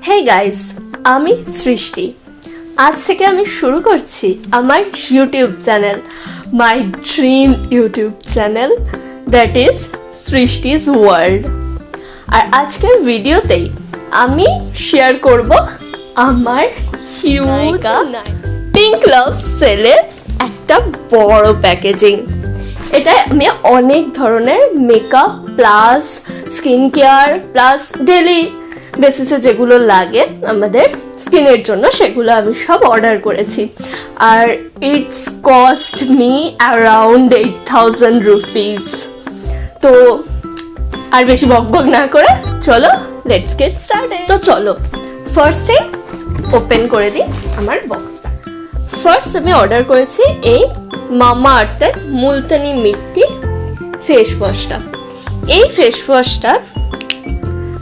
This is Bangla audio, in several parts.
হে গাইস, আমি সৃষ্টি। আজ থেকে আমি শুরু করছি আমার YouTube channel, my dream YouTube channel, that is Srishti's world. আর আজকের ভিডিওতেই আমি শেয়ার করব আমার হিউজ পিঙ্ক লাভ সেলের একটা বড় প্যাকেজিং। এটা আমি অনেক ধরনের makeup plus skin care plus daily বেসিসে যেগুলো লাগে আমাদের স্কিনের জন্য সেগুলো আমি সব অর্ডার করেছি। আর it's cost me around 8,000 rupees. তো আর বেশি বকবক না করে চলো লেটস গেট স্টার্টেড। তো চলো ফার্স্টে ওপেন করে দিই আমার বক্সটা। ফার্স্ট আমি অর্ডার করেছি এই মামা আর্থের মুলতানি মিট্টি ফেস ওয়াশটা। এই ফেস ওয়াশটা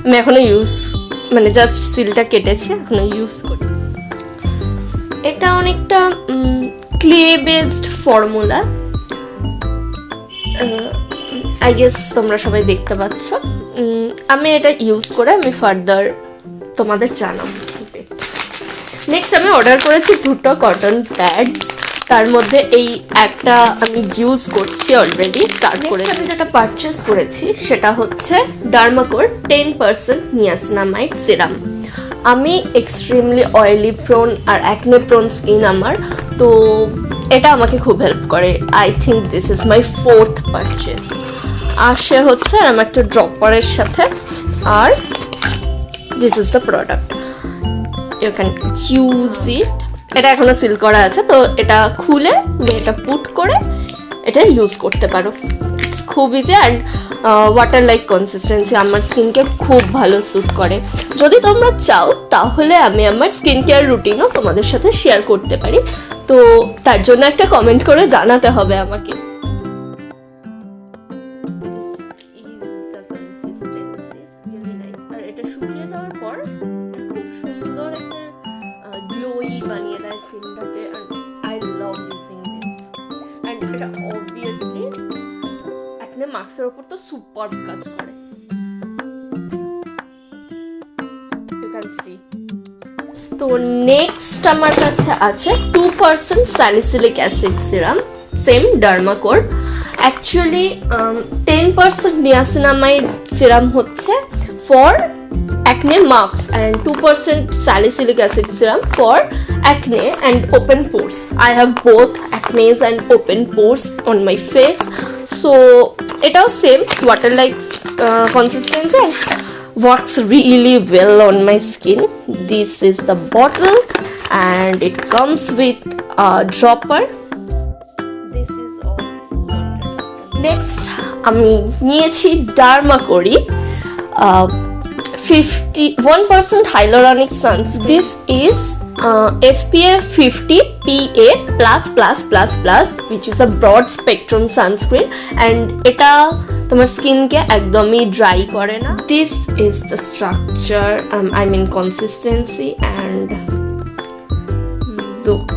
আমি এখনো জাস্ট সিলটা কেটেছি, এখনো ইউজ করি। এটা অনেকটা clay based formula, I guess তোমরা সবাই দেখতে পাচ্ছ। আমি এটা ইউজ করে আমি ফার্দার তোমাদের জানাবো। নেক্সট আমি অর্ডার করেছি দুটো কটন প্যাড, তার মধ্যে এই একটা আমি ইউজ করছি অলরেডি, স্টার্ট করে। আমি যেটা পারচেস করেছি সেটা হচ্ছে ডার্মাকোর 10% নিয়াসিনামাইড সিরাম। আমি এক্সট্রিমলি অয়েলি প্রোন আর অ্যাকনে প্রোন স্কিন আমার, তো এটা আমাকে খুব হেল্প করে। I think this is my 4th purchase. আসে হচ্ছে আমার একটা ড্রপারের সাথে, আর this is the product, you can use it. এটা এখনো সিল করা আছে, তো এটা খুলে এটা পুট করে এটা ইউজ করতে পারো। খুব easy and water like consistency, আমার স্কিনকে খুব ভালো স্যুট করে। যদি তোমরা চাও তাহলে আমি আমার স্কিন কেয়ার রুটিনও তোমাদের সাথে শেয়ার করতে পারি, তো তার জন্য একটা কমেন্ট করে জানাতে হবে আমাকে। আর এটা শুকিয়ে যাওয়ার পর খুব সুন্দর একটা গ্লোই বানিয়ে দেয় স্কিনটাকে, and I love using this. And এটা obviously acne marks এর উপর তো সুপারব কাজ করে, you can see. তো নেক্সট আমার কাছে আছে 2% স্যালিসিলিক অ্যাসিড সিরাম, সেম ডার্মাকোর। অ্যাকচুয়ালি 10% নিয়াসিনামাইড সিরাম হচ্ছে for acne marks and 2% salicylic acid serum for acne and open pores. I have both acne and open pores on my face, so etaও same water like consistency and works really well on my skin. This is the bottle and it comes with a dropper. This is also next আমি নিয়েছি ডার্মাকোরি 51% hyaluronic sunscreen. This is SPF 50 PA++++, which is a broad spectrum sunscreen, and এটা তোমার স্কিনকে একদমই ড্রাই করে না। This is the structure, I mean consistency, and look,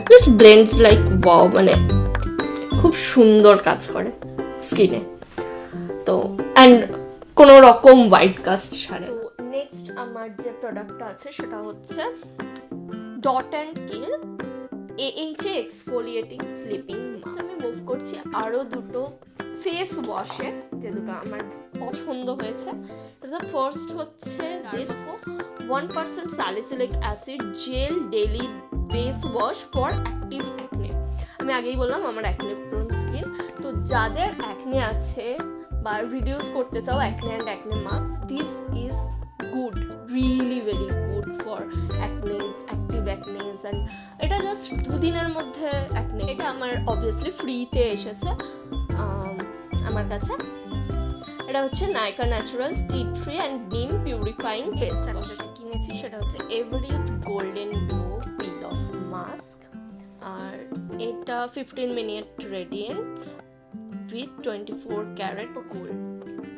this blends like wow, মানে খুব সুন্দর কাজ করে স্কিনে। তো and কোনো রকম হোয়াইট কাস্ট ছাড়ে। তো নেক্সট আমার যে প্রোডাক্টটা আছে সেটা হচ্ছে dot and kill AHA exfoliating sleeping mask. আমি মুভ করছি আরও দুটো ফেস ওয়াশে, যে দুটো আমার পছন্দ হয়েছে। ফার্স্ট হচ্ছে 1% salicylic acid gel daily face wash for active acne. আমি আগেই বললাম আমার অ্যাকনে প্রোন স্কিন, তো যাদের অ্যাকনে আছে বা রিডিউস করতে চাও acne and acne marks, this is good, really very good for Acnes, active Acnes. And এটা জাস্ট 2 দিনের মধ্যে অ্যাকনে। এটা আমার অবভিয়াসলি ফ্রিতে এসেছে আমার কাছে। এটা হচ্ছে Nykaa naturals tea tree and neem purifying face wash. কিনেছি সেটা হচ্ছে Everyuth golden glow peel off mask, আর এটা 15 minute radiance with 24 karat gold.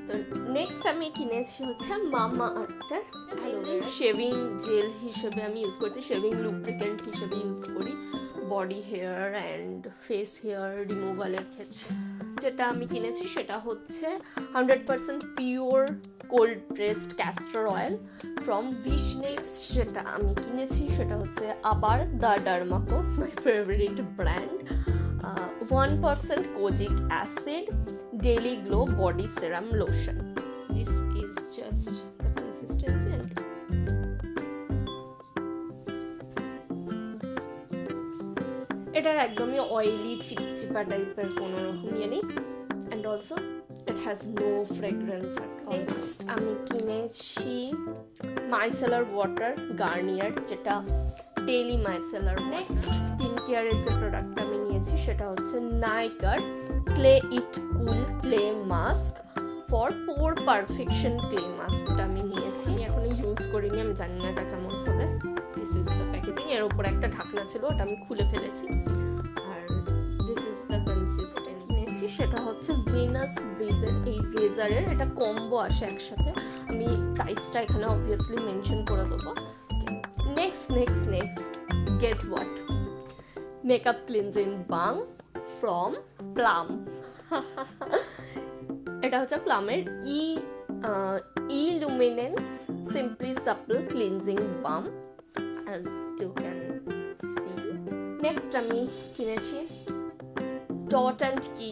তো নেক্সট আমি কিনেছি হচ্ছে মামা আর্থের শেভিং জেল হিসেবে আমি ইউজ করছি, শেভিং লুব্রিকেন্ট হিসেবে ইউজ করি body hair and face hair রিমুভালের ক্ষেত্রে। যেটা আমি কিনেছি সেটা হচ্ছে 100% pure cold pressed castor oil from ভিশনেক্স। যেটা আমি কিনেছি সেটা হচ্ছে আবার the Dermaco, my favourite brand. 1% kojic acid daily glow body serum lotion. This is just the consistency and এটার একদমই অয়েলি চিপচিপা টাইপের কোনো রকম ইয়ে নেই, and also it has no fragrance at all. Next আমি কিনেছি মাইসেলার ওয়াটার গার্নিয়ার, যেটা ডেইলি মাইসেলার। নেক্সট স্কিন কেয়ারের যে প্রোডাক্ট আমি নিয়েছি সেটা হচ্ছে নাইকার clay it cool clay mask for pore perfection clay মাস্কটা আমি নিয়েছি। আমি এখনো ইউজ করিনি, আমি জানি না এটা কেমন হবে। This is the packaging. এর উপর একটা ঢাকনা ছিল, ওটা আমি খুলে ফেলেছি। আর দিস ইজ দ্য কনসিস্টেন্সি নিয়েছি, সেটা হচ্ছে ভিনাস ব্রেজার। এই ব্রেজারের এটা কম্বো আসে একসাথে, আমি প্রাইসটা এখানে অবভিয়াসলি মেনশন করে দেবো। Next guess what, makeup cleansing balm from Plum. এটা হচ্ছে প্লামের illuminance simply supple cleansing balm, as you can see. Next আমি কিনেছি dot and key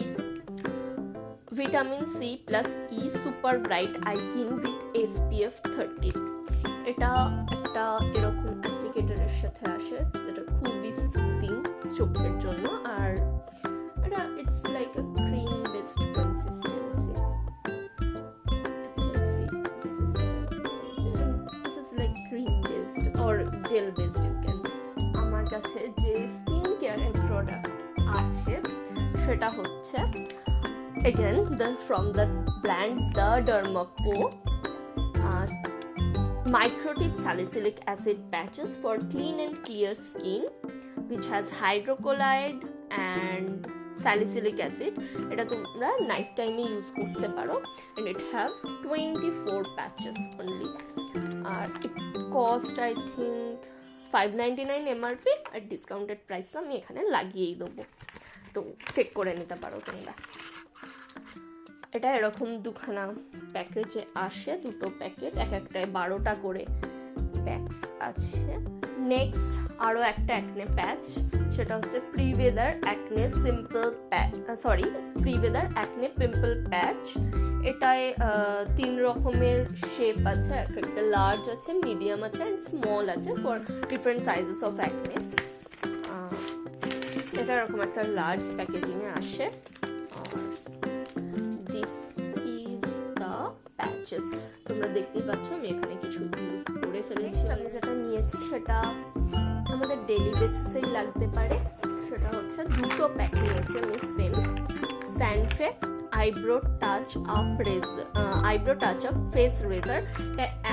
vitamin C plus E super bright eye cream with SPF 30। এটা একটা এরকম অ্যাপ্লিকেটরের সাথে আসে যেটা খুবই সুদিং চোখের জন্য, আর এটা it's like a cream based consistency. This is like cream based or gel based you can. আমার কাছে যে স্কিন কেয়ারের প্রোডাক্ট আছে সেটা হচ্ছে again from the brand The Dermaco microtip salicylic acid patches for clean and clear skin which has hydrocolloid and salicylic acid. এটা তোমরা নাইট টাইমে ইউজ করতে পারো, and it have 24 patches only. আর it cost I think $5.99 MRP, আর ডিসকাউন্টেড প্রাইস আমি এখানে লাগিয়েই দেবো, তো চেক করে নিতে পারো তোমরা। এটা এরকম দুখানা প্যাকেজে আসে, দুটো প্যাকেজ, এক একটায় 12টা করে প্যাকস আছে। নেক্সট আরও একটা অ্যাকনে প্যাচ, সেটা হচ্ছে প্রিভেদার অ্যাকনে প্রিভেদার অ্যাকনে পিম্পল প্যাচ। এটায় 3 রকমের শেপ আছে, এক একটা লার্জ আছে, মিডিয়াম আছে অ্যান্ড স্মল আছে for different sizes of acne. এটা এরকম একটা লার্জ প্যাকেজিংয়ে আসে। তোমরা দেখতেই পাচ্ছ আমি এখানে কিছু ইউজ করে ফেলেছি। আমি যেটা নিয়েছি সেটা আমাদের ডেইলি বেসিসেই লাগতে পারে, সেটা হচ্ছে 2টো প্যাক নিয়েছি আমি সেম স্যান্ডফে eyebrow touch up face razor.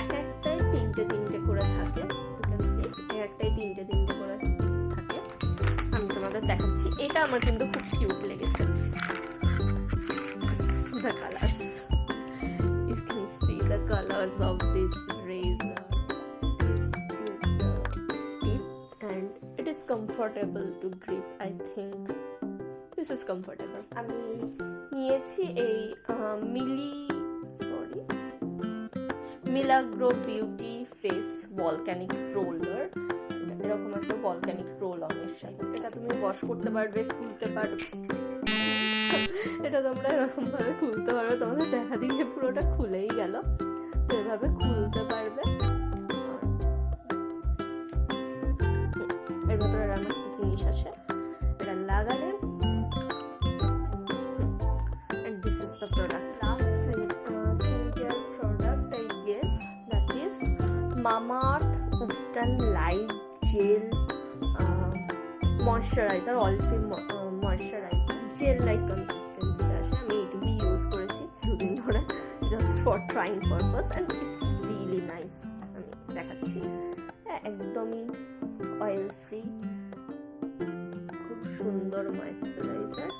এক একটাই 3টে করে থাকে, একটাই 3টে করে থাকে। আমি তোমাদের দেখাচ্ছি, এটা আমার কিন্তু খুব কিউট লেগেছে। The colors of this razor, this is the tip and it is comfortable to grip. I think this is comfortable. আমি নিয়েছি এই মিলাগ্রো বিউটি ফেস ভলক্যানিক রোলার। এরকম একটা ভলক্যানিক রোল অনের সাথে, এটা তুমি ওয়াশ করতে পারবে, খুলতে পারবে। এটা তোমরা এরকম ভাবে খুলতে পারবে, তোমাদের দেখা দিকে পুরোটা খুলেই গেল, তো এভাবে খুলতে পারবে। এর ভেতরে এরকম একটা জিনিস আছে, এটা লাগালে। and this is the product. Last skincare product I guess, that is Mamaearth Upton Light Gel Moisturizer, All-Day Moisturizer, gel like consistency আসে। আমি এইটুকুই ইউজ করেছি দুদিন ধরে, just for trying purpose and it's really nice. আমি দেখাচ্ছি, একদমই অয়েল ফ্রি, খুব সুন্দর ময়েশ্চারাইজার।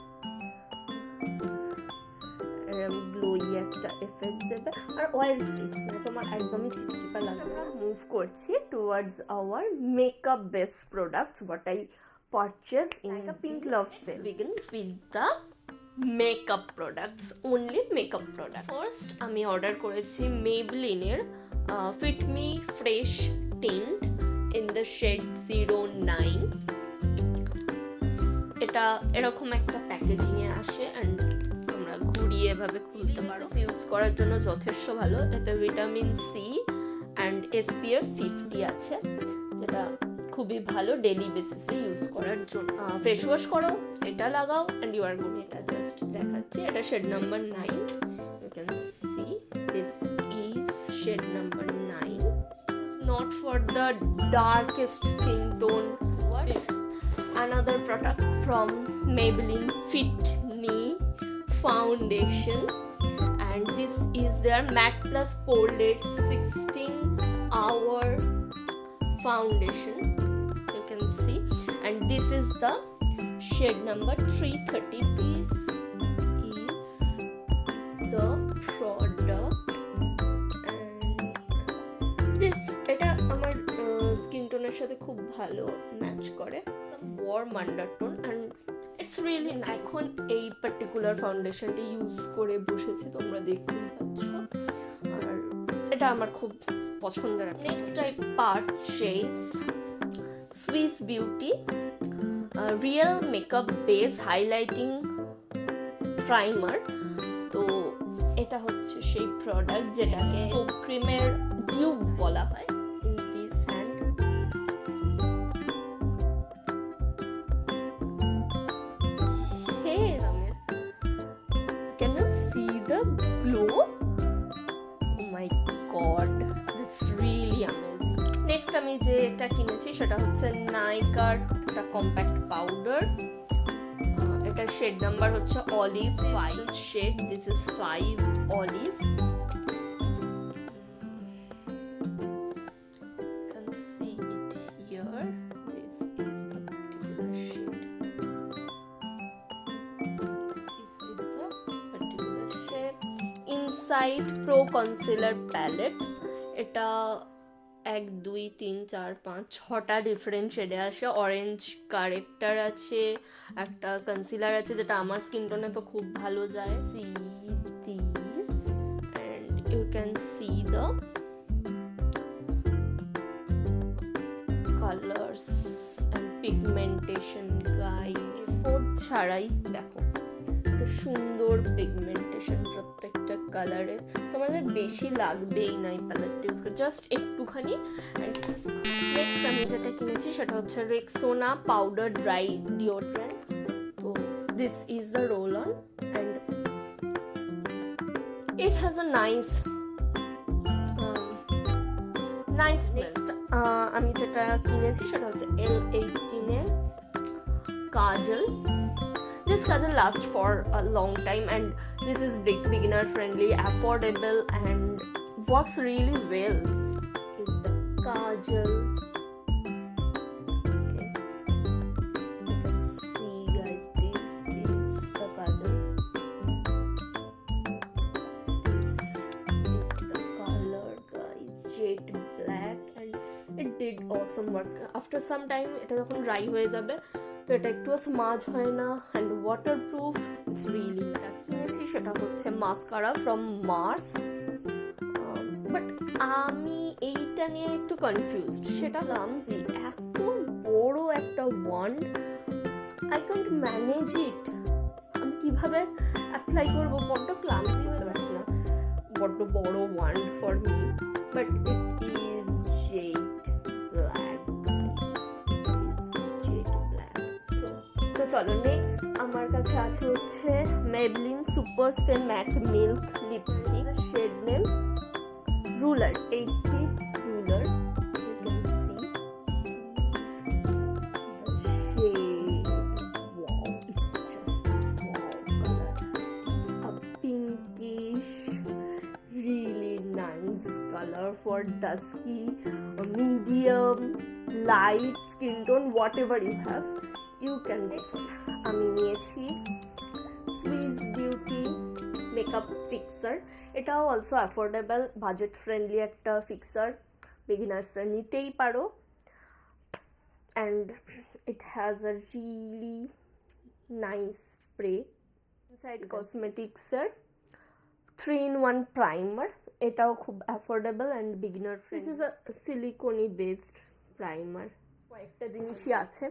এরকম গ্লোই একটা এফেক্ট দেবে আর অয়েল ফ্রি, মানে তোমার একদমই চিপচিপা লাগবে না। মুভ করছি towards hour makeup best products what I purchase in a pink love sale. Begin with the makeup products, only makeup products. First আমি অর্ডার করেছি Maybelline Fit Me Fresh Tint in the shade 09. এটা এরকম একটা প্যাকেজিং এ আসে এন্ড তোমরা ঘুরিয়ে এভাবে খুলতে পারো। ইউজ করার জন্য যথেষ্ট ভালো। এতে ভিটামিন সি এন্ড SPF 50 আছে, যেটা খুবই ভালো ডেইলি বেসিসে ইউজ করার জন্য। ফেস ওয়াশ করো, এটা লাগাও এন্ড ইউ আর গুড। এটা জাস্ট দেখাচ্ছি, এটা shade number 9। You can see this is shade number 9. Not for the darkest skin tone. What? Another product from Maybelline Fit Me foundation, and this is their matte plus poreless 16-hour foundation. You can see, and this is the shade number 330. This is the product, and this এটা আমার স্কিন টোনের সাথে খুব ভালো ম্যাচ করে। Warm undertone and it's really nice. এখন এই পার্টিকুলার ফাউন্ডেশনটা ইউজ করে বসেছি, তোমরা দেখতেই পাচ্ছ, আর এটা আমার খুব পছন্দের। Next I purchase Swiss beauty real makeup base highlighting primer. তো এটা হচ্ছে সেই প্রোডাক্ট যেটাকে ক্রিমের টিউব বলা হয়। নেক্সট আমি যেটা কিনেছি সেটা হচ্ছে নাইকার একটা কম্প্যাক্ট পাউডার। এটা শেড নাম্বার হচ্ছে olive 5 shade. This is 5 olive. Insight pro concealer palette. এটা 1 2 3 4 5 6টা ডিফারেন্ট শেডে আসে। অরেঞ্জ কারেক্টার আছে, একটা কনসিলার আছে যেটা আমার স্কিন টোনে তো খুব ভালো যায়। See this and you can see the colours and pigmentation guys. ফোর ছাড়াই দেখো সুন্দর পিগমেন্টেশন প্রত্যেকটা কালারে, তোমাদের বেশি লাগবেই না এই প্যালেটটা ইউজ করে, জাস্ট একটুখানি। নেক্সট আমি যেটা কিনেছি সেটা হচ্ছে রেক্সোনা পাউডার ড্রাই ডিওড্রেন্ট। তো this is the roll on and it has a nice smell. আমি যেটা কিনেছি সেটা হচ্ছে L18 এর কাজল। This kajal lasts for a long time and this is beginner friendly, affordable and works really well. Is the kajal. Okay. You can see guys, this is the kajal. This is the color guys, jet black, and it did awesome work. After some time এটা যখন dry হয়ে যাবে তো এটা একটু স্মাজ হয় না and waterproof. It's really nice. কিনেছি সেটা হচ্ছে মাস্কারা ফ্রম মার্স, বাট আমি এইটা নিয়ে একটু কনফিউজড। সেটা ক্লামজি, এত বড় একটা ওয়ান্ড, আই ক্যান্ট ম্যানেজ ইট। আমি কিভাবে অ্যাপ্লাই করবো, বড্ড ক্লামজি হতে পারছি না, বড্ড বড় wand for me. But it is jet black. তো চলো নেক্সট আমার কাছে আছে হচ্ছে Maybelline super stay matte milk lipstick, shade name ruler 80 ruler. You can see the shade. Wow, it's just wow color. It's a pinkish, really nice color for dusky, medium, light skin tone, whatever you have. You can next আমি নিয়েছি সুইস বিউটি মেকআপ ফিক্সার। এটাও অলসো অ্যাফোর্ডেবল, বাজেট ফ্রেন্ডলি একটা ফিক্সার, বিগিনার্সরা নিতেই পারো। And it has a really nice spray. Insight কসমেটিক্সের 3-in-1 প্রাইমার, এটাও খুব affordable and beginner friendly. This is a silicone based primer. কয়েকটা জিনিসই আছে,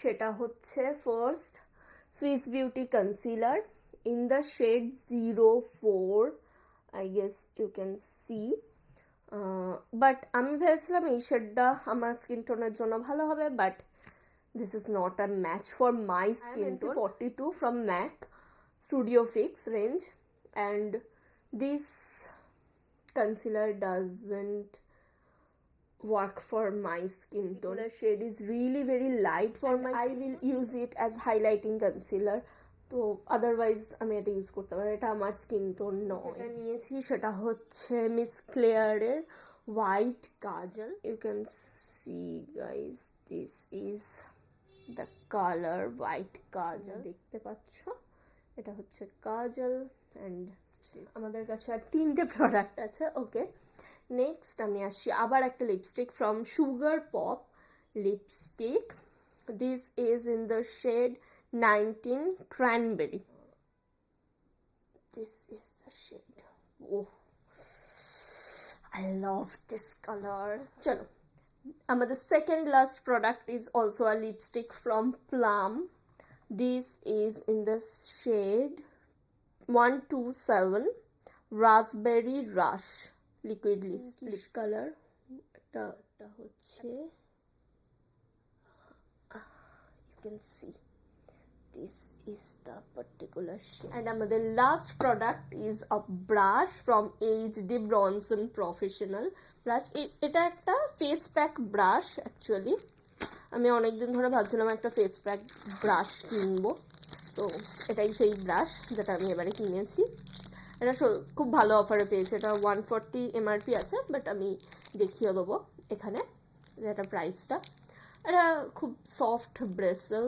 সেটা হচ্ছে first Swiss beauty concealer in the shade 04, I guess you can see. But আমি ভেবেছিলাম এই শেডটা আমার স্কিন টোনের জন্য ভালো হবে, but this is not a match for my skin tone. 42 from MAC Studio Fix range, and this concealer doesn't work for my skin tone. The shade is really very light for my skin. I will use it as highlighting concealer, তো আদারওয়াইজ আমি এটা ইউজ করতে পারি, এটা আমার স্কিন টোন নয়। যেটা নিয়েছি সেটা হচ্ছে মিস ক্লেয়ারের white kajal. You can see guys, this is the colour white kajal, দেখতে পাচ্ছ? এটা হচ্ছে কাজল। অ্যান্ড আমাদের কাছে আর 3টে প্রোডাক্ট আছে। ওকে, নেক্সট আমি আসছি আবার একটা lipstick from Sugar pop lipstick. This is in the shade 19 Cranberry. This is the shade. Oh, I love this color. Chalo, আমাদের second last product is also a lipstick from Plum. This is in the shade 127 Raspberry Rush liquid lip color. এটা হচ্ছে you can see this is the particular shade. And আমাদের last product is a brush from HD Bronson Professional brush. এটা একটা ফেস প্যাক ব্রাশ। অ্যাকচুয়ালি আমি অনেকদিন ধরে ভাবছিলাম একটা ফেস প্যাক ব্রাশ কিনবো, তো এটাই সেই ব্রাশ যেটা আমি এবারে কিনেছি। এটা খুব ভালো অফারে পেয়েছি, এটা 140 MRP আছে, বাট আমি দেখিয়ে দেবো এখানে যেটা প্রাইসটা। এটা খুব soft ব্রেসেল,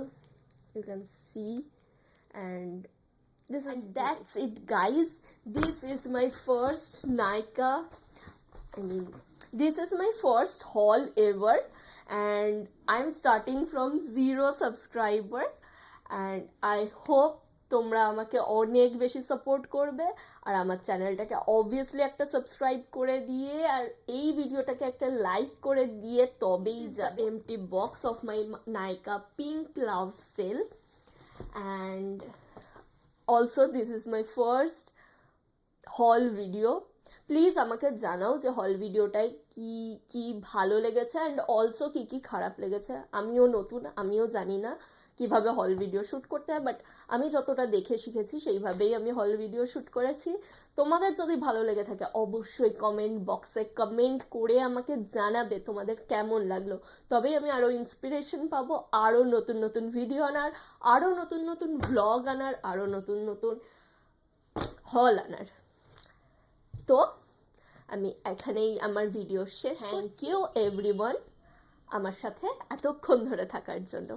you can see, and that's it guys. This is my first Nykaa, this is my first haul ever, and I'm starting from 0 subscriber, and I hope তোমরা আমাকে অনেক বেশি সাপোর্ট করবে, আর আমার চ্যানেলটাকে অবভিয়াসলি একটা সাবস্ক্রাইব করে দিয়ে আর এই ভিডিওটাকে একটা লাইক করে দিয়ে তবেই যাবে empty box of my Nykaa pink love sale. And also this is my first haul video. Please আমাকে জানাও যে হল ভিডিওটায় কি কি ভালো লেগেছে, অ্যান্ড অলসো কি কি খারাপ লেগেছে। আমিও নতুন, আমিও জানি না কিভাবে হল ভিডিও শ্যুট করতে হয়, বাট আমি যতটা দেখে শিখেছি সেইভাবেই আমি হল ভিডিও শ্যুট করেছি। তোমাদের যদি ভালো লেগে থাকে অবশ্যই কমেন্ট বক্সে কমেন্ট করে আমাকে জানাবে তোমাদের কেমন লাগলো, তবেই আমি আরও ইন্সপিরেশন পাবো আরও নতুন নতুন ভিডিও আনার, আরও নতুন নতুন ব্লগ আনার, আরও নতুন নতুন হল আনার। তো আমি এখানেই আমার ভিডিও শেষ। থ্যাংক ইউ এভরিওয়ান আমার সাথে এতক্ষণ ধরে থাকার জন্য।